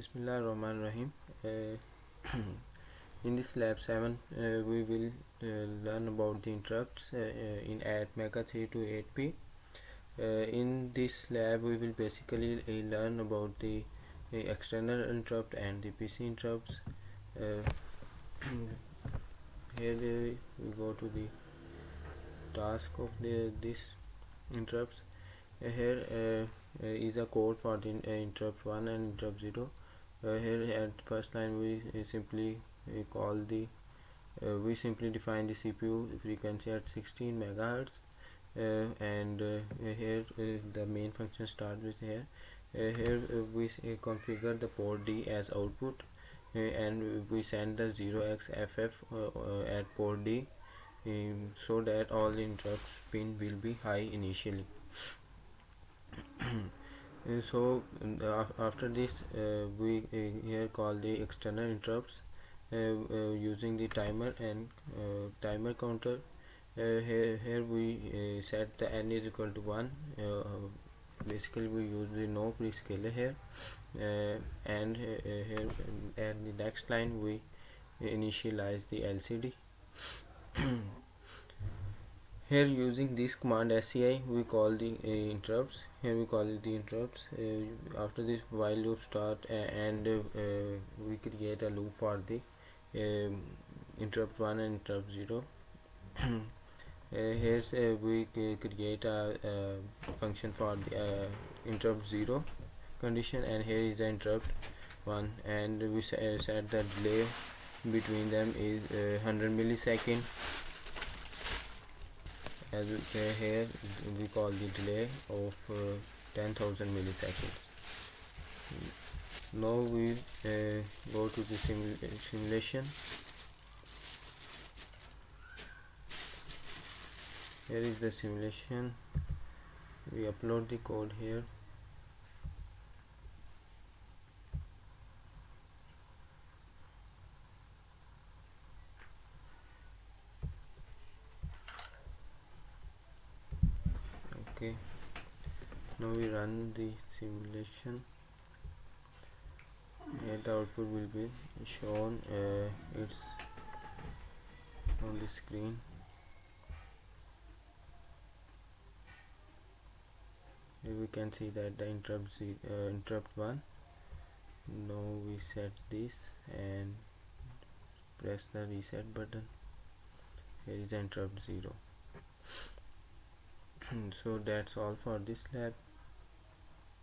Bismillahirrahmanirrahim. In this lab 7 we will learn about the interrupts in ATmega328p. In this lab we will basically learn about the external interrupt and the PC interrupts. Here we go to the task of this interrupts. Here is a code for the interrupt 1 and interrupt 0. Here at first line we simply call the we simply define the CPU frequency at 16 megahertz, and here the main function starts with here. Here we configure the port D as output, and we send the 0xFF at port D, so that all the interrupts pin will be high initially. So after this we here call the external interrupts using the timer and timer counter. Here we set the n is equal to 1. Basically we use the no prescaler here, and here at the next line we initialize the LCD. Here using this command SCI we call the interrupts. Here we call it the interrupts. After this while loop start, and we create a loop for the interrupt 1 and interrupt 0. Here we create a function for the interrupt 0 condition, and here is the interrupt 1, and we set the delay between them is 100 millisecond. As here we call the delay of 10,000 milliseconds. Now we go to the simulation. Here is the simulation. We upload the code here. Okay, now we run the simulation. Here the output will be shown. It's on the screen. Here we can see that the interrupt 1. Now we set this and press the reset button. Here is interrupt 0. So that's all for this lab.